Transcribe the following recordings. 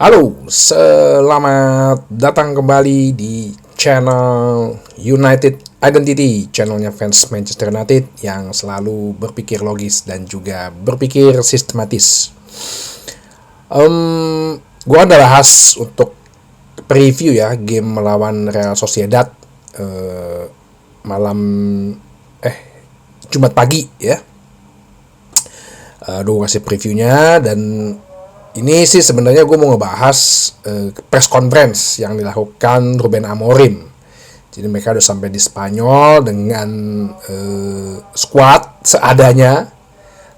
Halo, selamat datang kembali di channel United Identity, channelnya fans Manchester United yang selalu berpikir logis dan juga berpikir sistematis. Gua ada bahas untuk preview ya game melawan Real Sociedad malam Jumat pagi ya. Gue kasih previewnya, dan ini sih sebenarnya gue mau ngebahas press conference yang dilakukan Ruben Amorim. Jadi mereka udah sampai di Spanyol dengan squad seadanya,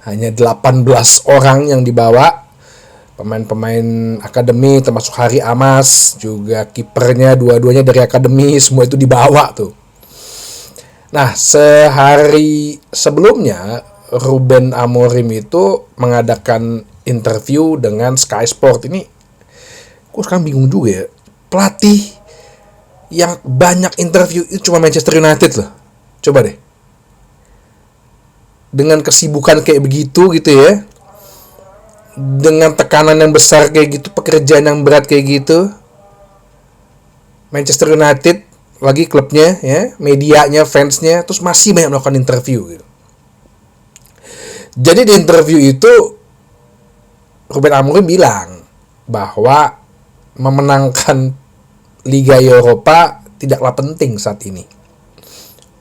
hanya 18 orang yang dibawa. Pemain-pemain akademi termasuk Hari Amas, juga kipernya dua-duanya dari akademi, semua itu dibawa tuh. Nah, sehari sebelumnya Ruben Amorim itu mengadakan interview dengan Sky Sport. Ini gue sekarang bingung juga ya, pelatih yang banyak interview itu cuma Manchester United loh. Coba deh, dengan kesibukan kayak begitu gitu ya, dengan tekanan yang besar kayak gitu, pekerjaan yang berat kayak gitu, Manchester United lagi klubnya ya, medianya, fansnya, terus masih banyak melakukan interview gitu. Jadi di interview itu Ruben Amorim bilang bahwa memenangkan Liga Eropa tidaklah penting saat ini.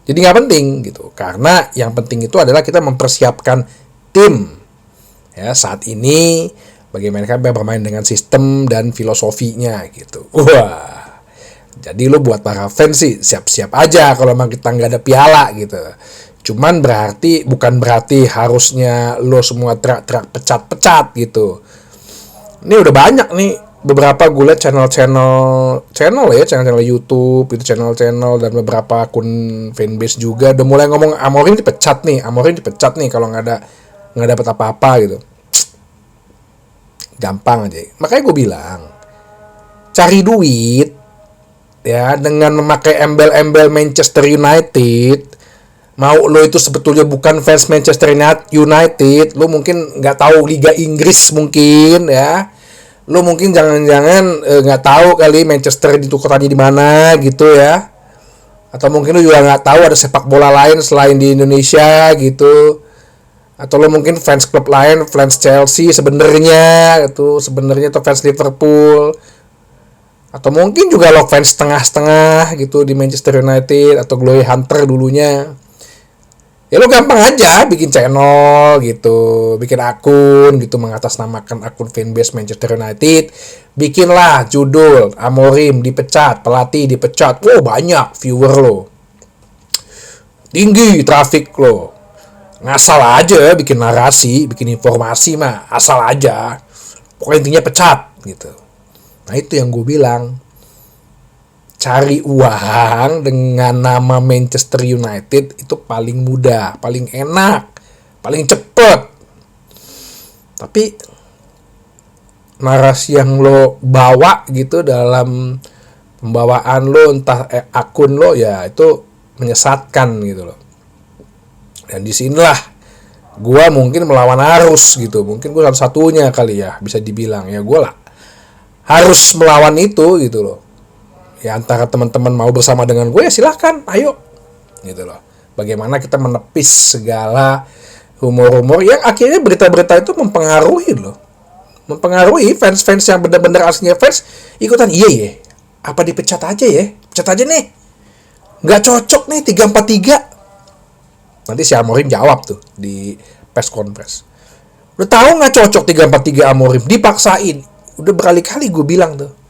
Jadi nggak penting gitu, karena yang penting itu adalah kita mempersiapkan tim. Ya, saat ini bagaimana kita bermain dengan sistem dan filosofinya gitu. Wah, jadi lo buat para fans sih siap-siap aja kalau memang kita nggak ada piala gitu. Cuman bukan berarti harusnya lo semua teriak-teriak pecat-pecat gitu. Ini udah banyak nih beberapa gue liat channel YouTube, itu channel dan beberapa akun fanbase juga udah mulai ngomong Amorim dipecat nih kalau nggak dapet apa-apa gitu. Gampang aja. Makanya gue bilang, cari duit ya dengan memakai embel-embel Manchester United. Mau lo itu sebetulnya bukan fans Manchester United, lo mungkin nggak tahu Liga Inggris mungkin ya, lo mungkin jangan-jangan nggak tahu kali Manchester itu kotanya di mana gitu ya, atau mungkin lo juga nggak tahu ada sepak bola lain selain di Indonesia gitu, atau lo mungkin fans klub lain, fans Chelsea sebenarnya atau fans Liverpool, atau mungkin juga lo fans setengah-setengah gitu di Manchester United atau Glory Hunter dulunya. Ya lo gampang aja bikin channel gitu, bikin akun gitu, mengatasnamakan akun fanbase Manchester United, bikinlah judul Amorim dipecat, pelatih dipecat. Wow, banyak viewer lo, tinggi traffic lo. Ngasal aja bikin narasi, bikin informasi mah asal aja, pokoknya intinya pecat gitu. Nah itu yang gue bilang, cari uang dengan nama Manchester United itu paling mudah, paling enak, paling cepet. Tapi narasi yang lo bawa gitu dalam pembawaan lo, entah akun lo, ya itu menyesatkan gitu loh. Dan disinilah gue mungkin melawan arus gitu. Mungkin gue satu-satunya kali ya bisa dibilang, ya gue lah harus melawan itu gitu loh. Ya antara teman-teman mau bersama dengan gue ya silahkan, ayo gitu loh. Bagaimana kita menepis segala rumor-rumor yang akhirnya berita-berita itu mempengaruhi fans-fans yang benar-benar aslinya fans ikutan. Iya apa dipecat aja ya, pecat aja nih, nggak cocok nih 3-4-3. Nanti si Amorim jawab tuh di press conference, udah tahu nggak cocok 3-4-3 Amorim, dipaksain. Udah berkali-kali gue bilang tuh.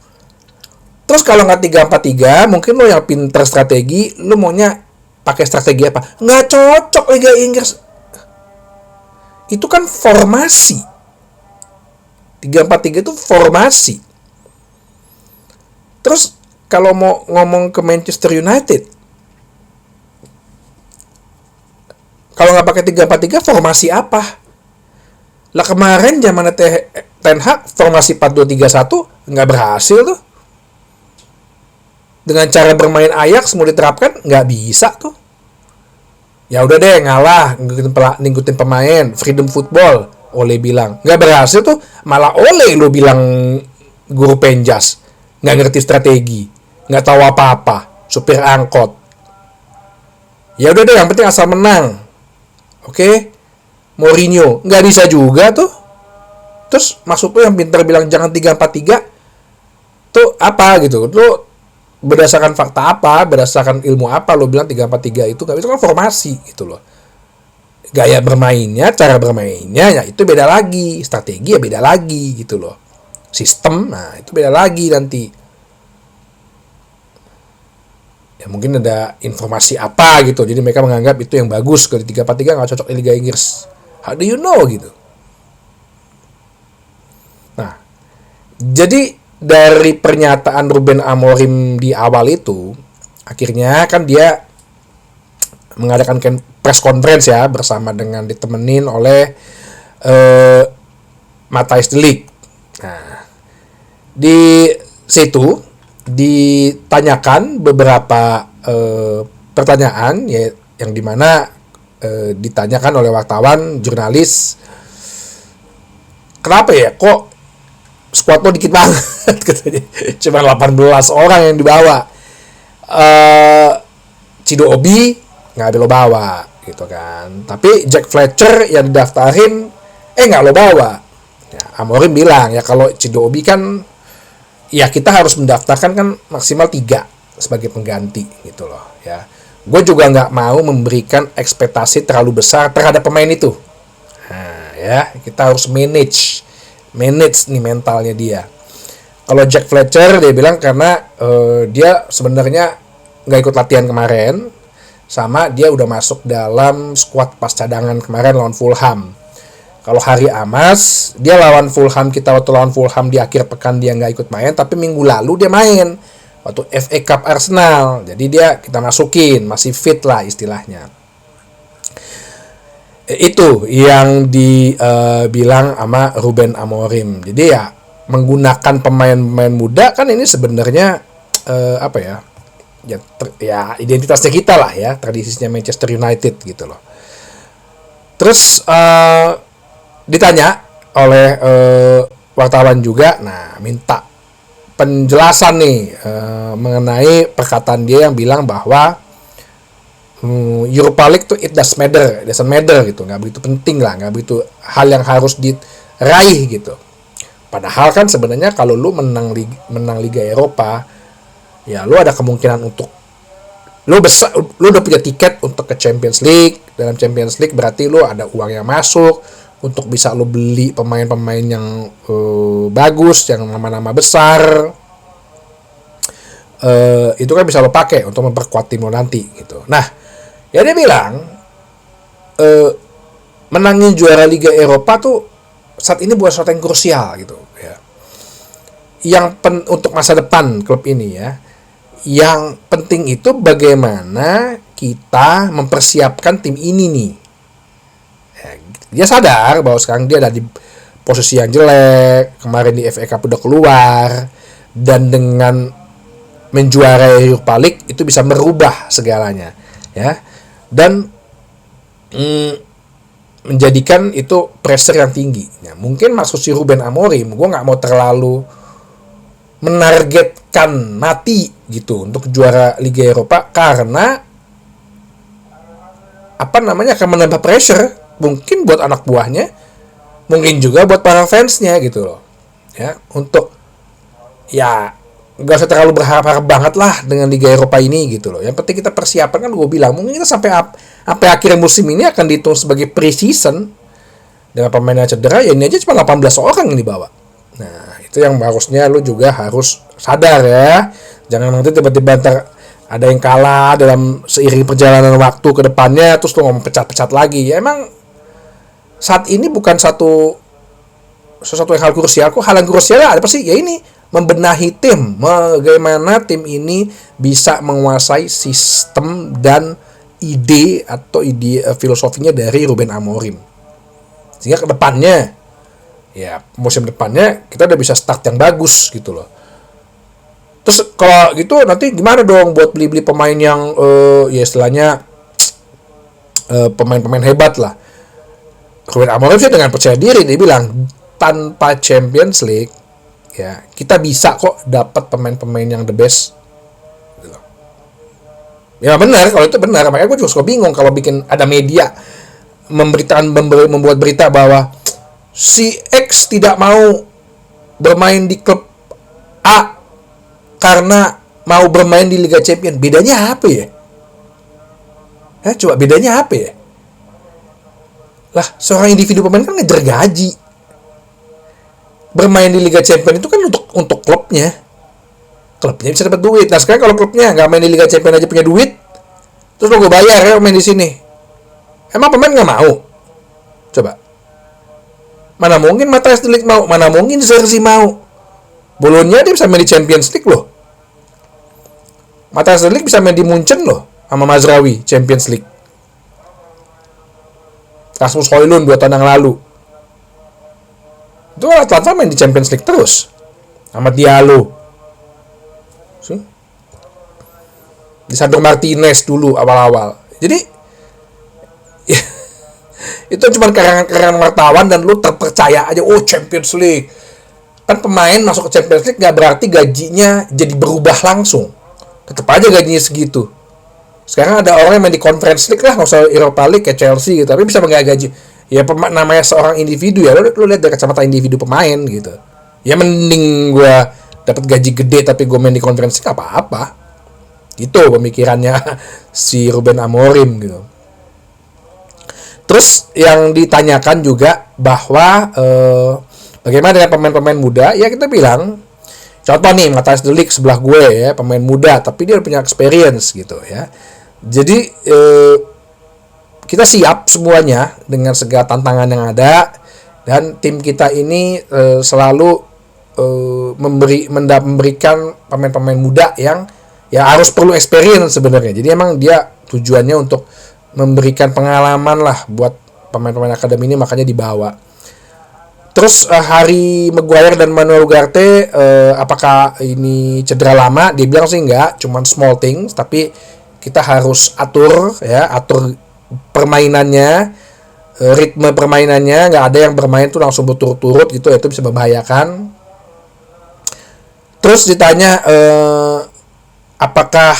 Terus kalau nggak 3-4-3, mungkin lo yang pinter strategi, lo maunya pakai strategi apa? Nggak cocok Liga Inggris. Itu kan formasi. 3-4-3 itu formasi. Terus kalau mau ngomong ke Manchester United, kalau nggak pakai 3-4-3, formasi apa? Lah kemarin zaman Ten Hag formasi 4-2-3-1 nggak berhasil tuh. Dengan cara bermain Ajax mau diterapkan nggak bisa tuh. Ya udah deh, ngalah, ngikutin pemain, freedom football. Ole bilang nggak berhasil tuh, malah Ole lo bilang guru penjas, nggak ngerti strategi, nggak tahu apa-apa, supir angkot. Ya udah deh, yang penting asal menang. Oke, Mourinho nggak bisa juga tuh. Terus maksud lu yang pintar bilang jangan 3-4-3 tuh apa gitu? Lu berdasarkan fakta apa, berdasarkan ilmu apa lu bilang 3-4-3 itu nggak, itu kan formasi gitu loh. Gaya bermainnya, cara bermainnya ya itu beda lagi, strategi ya beda lagi gitu loh. Sistem, nah itu beda lagi nanti. Ya mungkin ada informasi apa gitu, jadi mereka menganggap itu yang bagus, kalau 3-4-3 nggak cocok di Liga Inggris. How do you know gitu? Nah, jadi dari pernyataan Ruben Amorim di awal itu, akhirnya kan dia mengadakan press conference ya, bersama dengan ditemenin oleh Matthijs de Ligt. Nah, di situ ditanyakan beberapa pertanyaan ya, yang dimana ditanyakan oleh wartawan, jurnalis, kenapa ya kok squad lo dikit banget katanya, cuma 18 orang yang dibawa. Chido Obi nggak ada lo bawa gitu kan, tapi Jack Fletcher yang didaftarin nggak lo bawa. Ya, Amorim bilang ya kalau Chido Obi kan ya kita harus mendaftarkan kan maksimal 3 sebagai pengganti gitu loh ya. Gue juga nggak mau memberikan ekspektasi terlalu besar terhadap pemain itu. Nah ya, kita harus manage nih mentalnya dia. Kalau Jack Fletcher dia bilang karena dia sebenarnya nggak ikut latihan kemarin, sama dia udah masuk dalam skuad pas cadangan kemarin lawan Fulham. Kalau Hari Amas, dia lawan Fulham, kita waktu lawan Fulham di akhir pekan dia nggak ikut main, tapi minggu lalu dia main waktu FA Cup Arsenal. Jadi dia kita masukin, masih fit lah istilahnya. Itu yang dibilang sama Ruben Amorim. Jadi ya menggunakan pemain-pemain muda kan ini sebenarnya apa ya? Ya identitasnya kita lah ya, tradisinya Manchester United gitu loh. Terus ditanya oleh wartawan juga, nah minta penjelasan nih mengenai perkataan dia yang bilang bahwa Europa League tuh it doesn't matter gitu, nggak begitu penting lah, nggak begitu hal yang harus diraih gitu. Padahal kan sebenarnya kalau lu menang Liga Eropa, ya lu ada kemungkinan untuk lu udah punya tiket untuk ke Champions League. Dalam Champions League berarti lu ada uang yang masuk untuk bisa lu beli pemain-pemain yang bagus, yang nama-nama besar. Itu kan bisa lo pakai untuk memperkuat tim lo nanti gitu. Nah, ya dia bilang menangin juara Liga Eropa tuh saat ini bukan sesuatu yang krusial gitu ya. Yang untuk masa depan klub ini ya. Yang penting itu bagaimana kita mempersiapkan tim ini nih. Dia sadar bahwa sekarang dia ada di posisi yang jelek, kemarin di FA Cup udah keluar, dan dengan menjuarai Europa League itu bisa merubah segalanya ya, dan menjadikan itu pressure yang tinggi. Nah, mungkin maksud si Ruben Amorim, gue nggak mau terlalu menargetkan mati gitu untuk juara Liga Eropa, karena akan menambah pressure mungkin buat anak buahnya, mungkin juga buat para fansnya gitu loh ya, untuk ya nggak usah terlalu berharap banget lah dengan Liga Eropa ini gitu loh. Yang penting kita persiapan, kan gue bilang mungkin kita sampai akhir musim ini akan dihitung sebagai pre-season dengan pemain yang cedera, ya ini aja cuma 18 orang yang dibawa. Nah itu yang harusnya lu juga harus sadar ya, jangan nanti tiba-tiba ada yang kalah dalam seiring perjalanan waktu ke depannya terus lu ngomong pecat-pecat lagi. Ya emang saat ini bukan sesuatu yang hal krusial kok. Hal yang krusial apa sih? Ya ini membenahi tim, bagaimana tim ini bisa menguasai sistem dan ide filosofinya dari Ruben Amorim, sehingga ke depannya ya musim depannya kita udah bisa start yang bagus gitu loh. Terus kalau gitu nanti gimana dong buat beli pemain yang ya istilahnya pemain-pemain hebat lah. Ruben Amorim sih dengan percaya diri dia bilang tanpa Champions League ya kita bisa kok dapat pemain-pemain yang the best. Gitu. Ya benar, kalau itu benar. Makanya gue juga suka bingung kalau bikin ada media membuat berita bahwa si X tidak mau bermain di klub A karena mau bermain di Liga Champions. Bedanya apa ya? Coba bedanya apa ya? Lah, seorang individu pemain kan ngejar gaji. Bermain di Liga Champions itu kan untuk klubnya. Klubnya bisa dapat duit. Nah, sekarang kalau klubnya nggak main di Liga Champions aja punya duit, terus lo gue bayar ya main di sini. Emang pemain nggak mau? Coba. Mana mungkin Matthijs de Ligt mau? Mana mungkin Xerxes mau? Bolonya dia bisa main di Champions League loh. Matthijs de Ligt bisa main di Munchen loh sama Mazraoui Champions League. Rasmus Højlund 2 tahun yang lalu. Itu Atlanta main di Champions League terus. Sama Diallo. See? Lisandro Martinez dulu awal-awal. Jadi ya, itu cuma karangan-karangan wartawan dan lu terpercaya aja, oh Champions League. Kan pemain masuk ke Champions League gak berarti gajinya jadi berubah langsung. Tetap aja gajinya segitu. Sekarang ada orang yang main di Conference League lah, nggak usah Europa League kayak Chelsea gitu, tapi bisa menggaji gaji. Ya namanya seorang individu ya, lu lihat dari kacamata individu pemain gitu. Ya mending gue dapat gaji gede tapi gue main di Conference League apa-apa. Gitu pemikirannya si Ruben Amorim gitu. Terus yang ditanyakan juga bahwa bagaimana dengan pemain-pemain muda? Ya kita bilang, contoh nih Matthijs de Ligt sebelah gue ya, pemain muda tapi dia punya experience gitu ya. Jadi kita siap semuanya dengan segala tantangan yang ada, dan tim kita ini selalu memberikan pemain-pemain muda yang ya harus perlu experience sebenarnya. Jadi emang dia tujuannya untuk memberikan pengalaman lah buat pemain-pemain akademi ini, makanya dibawa. Terus Harry Maguire dan Manuel Ugarte apakah ini cedera lama? Dia bilang sih enggak, cuman small things, tapi kita harus atur permainannya, ritme permainannya, nggak ada yang bermain tuh langsung berturut-turut gitu, itu bisa membahayakan. Terus ditanya apakah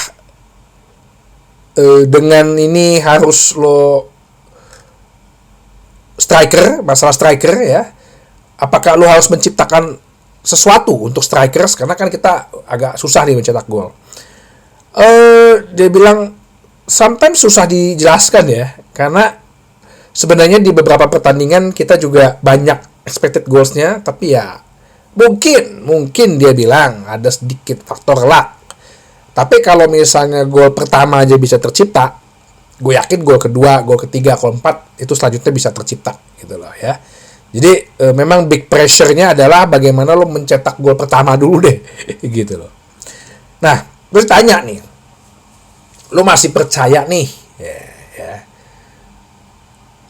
dengan ini harus lo masalah striker ya, apakah lo harus menciptakan sesuatu untuk strikers, karena kan kita agak susah nih mencetak gol. Dia bilang sometimes susah dijelaskan ya, karena sebenarnya di beberapa pertandingan kita juga banyak expected goals-nya, tapi ya mungkin dia bilang ada sedikit faktor luck. Tapi kalau misalnya gol pertama aja bisa tercipta, gue yakin gol kedua, gol ketiga, gol keempat itu selanjutnya bisa tercipta gitu loh ya. Jadi memang big pressure-nya adalah bagaimana lo mencetak gol pertama dulu deh gitu loh. Nah, gue tanya nih, lo masih percaya nih ya,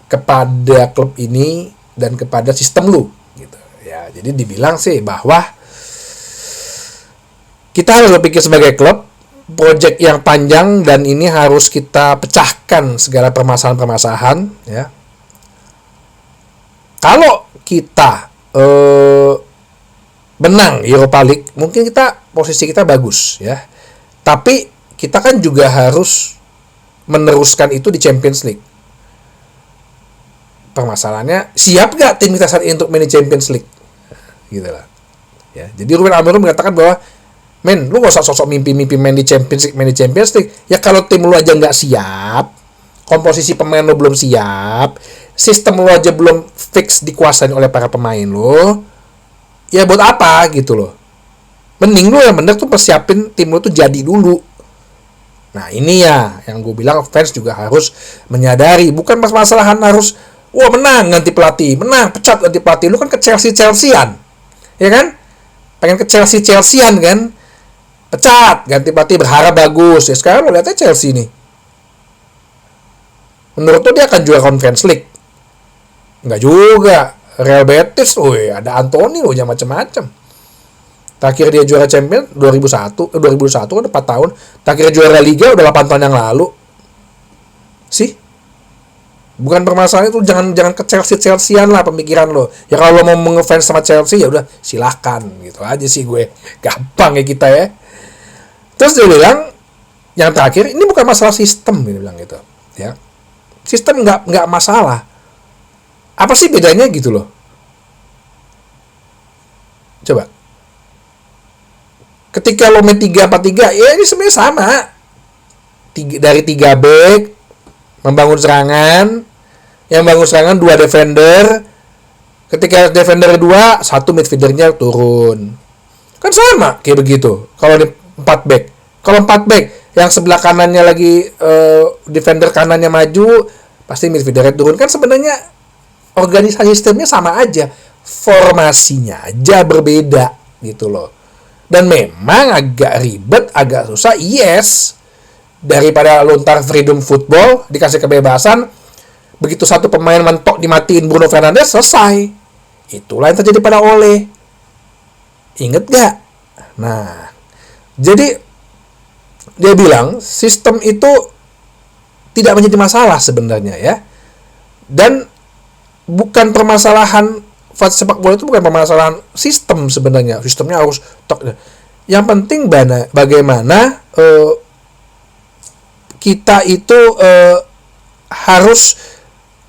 kepada klub ini dan kepada sistem lo gitu ya. Jadi dibilang sih bahwa kita harus berpikir sebagai klub, project yang panjang, dan ini harus kita pecahkan segala permasalahan-permasalahan ya. Kalau kita menang Europa League, mungkin posisi kita bagus ya. Tapi kita kan juga harus meneruskan itu di Champions League. Permasalahannya, siap gak tim kita saat ini untuk main di Champions League? Gitu lah. Ya, jadi Ruben Amorim mengatakan bahwa, men, lu gak usah sosok mimpi-mimpi main di Champions League. Ya kalau tim lu aja gak siap, komposisi pemain lu belum siap, sistem lu aja belum fix dikuasain oleh para pemain lu, ya buat apa gitu loh. Mending lu yang bener tuh persiapin tim lu tuh jadi dulu. Nah ini ya yang gue bilang, fans juga harus menyadari, bukan masalahan harus menang ganti pelatih, menang pecat ganti pelatih. Lu kan ke Chelsea-Chelsean, ya kan? Pengen ke Chelsea-Chelsean kan? Pecat ganti pelatih, berharap bagus. Ya sekarang lo lihatnya Chelsea nih, menurut lo dia akan juara Conference League? Enggak juga. Real Betis, ada Anthony loh, jangan macam-macam. Terakhir dia juara Champions 2001 kan 4 tahun. Terakhir juara Liga udah 8 tahun yang lalu. Sih? Bukan permasalahan itu, jangan ke Chelsean lah pemikiran lo. Ya kalau lo mau ngefans sama Chelsea ya udah silahkan, gitu aja sih gue. Gampang ya kita ya. Terus dia bilang yang terakhir, ini bukan masalah sistem, dia bilang gitu ya. Sistem nggak masalah. Apa sih bedanya gitu loh? Coba. Ketika lo main 3-4-3, ya ini sebenarnya sama. Dari 3 back membangun serangan, yang bangun serangan 2 defender. Ketika defender 2, 1 midfieldernya turun. Kan sama kayak begitu. Kalau di 4 back. Kalau 4 back, yang sebelah kanannya lagi defender kanannya maju, pasti midfieldernya turun. Kan sebenarnya organisasi sistemnya sama aja. Formasinya aja berbeda gitu loh. Dan memang agak ribet, agak susah, yes. Daripada lontar freedom football, dikasih kebebasan, begitu satu pemain mentok dimatiin Bruno Fernandes, selesai. Itulah yang terjadi pada Ole. Ingat gak? Nah, jadi dia bilang sistem itu tidak menjadi masalah sebenarnya ya. Dan bukan permasalahan sepak bola itu, bukan permasalahan sistem sebenarnya. Sistemnya harus yang penting bagaimana kita itu harus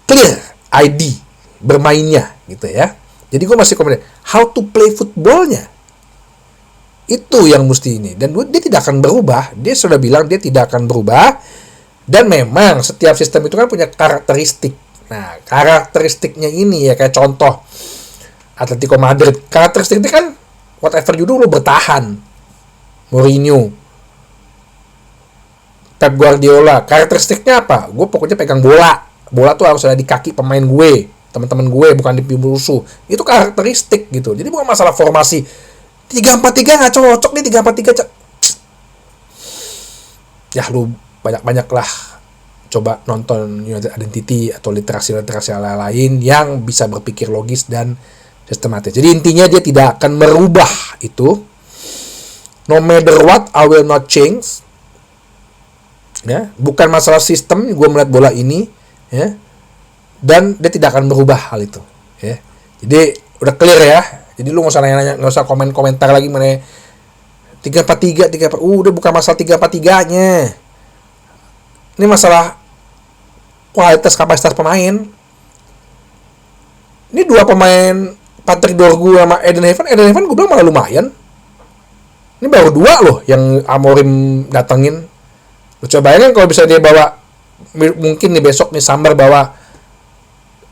clear ID bermainnya gitu ya. Jadi gue masih komen how to play footballnya, itu yang mesti ini. Dan dia tidak akan berubah. Dia sudah bilang dia tidak akan berubah. Dan memang setiap sistem itu kan punya karakteristik. Nah, karakteristiknya ini ya kayak contoh Atletico Madrid. Karakteristiknya kan whatever you do lo bertahan. Mourinho, Pep Guardiola, karakteristiknya apa? Gue pokoknya pegang bola. Bola tuh harus ada di kaki pemain gue, teman-teman gue, bukan di musuh. Itu karakteristik gitu. Jadi bukan masalah formasi. 3-4-3 nggak cocok nih, 3-4-3. Ya lu banyak-banyak lah coba nonton United Identity atau literasi lain yang bisa berpikir logis dan sistematis. Jadi intinya dia tidak akan merubah itu. No matter what, I will not change. Ya, bukan masalah sistem gue melihat bola ini, ya. Dan dia tidak akan merubah hal itu, ya. Jadi udah clear ya. Jadi lu nggak usah nanya-nanya, nggak usah komentar lagi mana 3-4-3, udah bukan masalah 3-4-3-nya. Ini masalah kualitas kapasitas pemain. Ini 2 pemain Patrick Dorgu sama Eden Hazard gue bilang malah lumayan. Ini baru 2 loh yang Amorim datengin. Lu coba bayangin kalau bisa dia bawa, mungkin nih besok nih Summer bawa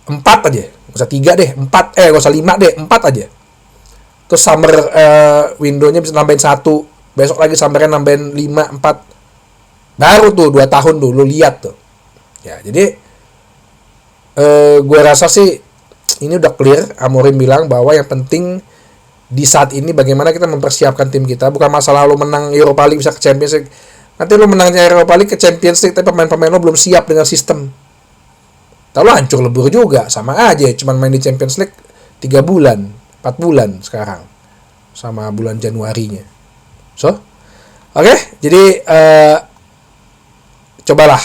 4 aja. Gak usah 3 deh, 4, gak usah 5 deh, 4 aja. Terus Summer window-nya bisa nambahin 1. Besok lagi Summer-nya nambahin 5, 4. Baru tuh 2 tahun tuh, lu lihat tuh. Ya, jadi gue rasa sih ini udah clear. Amorim bilang bahwa yang penting di saat ini bagaimana kita mempersiapkan tim kita. Bukan masalah lo menang Europa League bisa ke Champions League. Nanti lo menangnya Europa League ke Champions League tapi pemain-pemain lo belum siap dengan sistem. Lalu hancur lebur juga. Sama aja, cuman main di Champions League 3 bulan, 4 bulan sekarang. Sama bulan Januarinya. Oke, jadi cobalah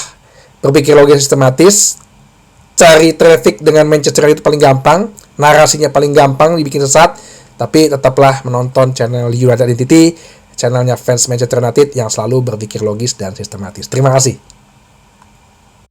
berpikir logis sistematis. Cari traffic dengan Manchester United itu paling gampang, narasinya paling gampang dibikin sesat, tapi tetaplah menonton channel United Identity, channelnya fans Manchester United yang selalu berpikir logis dan sistematis. Terima kasih.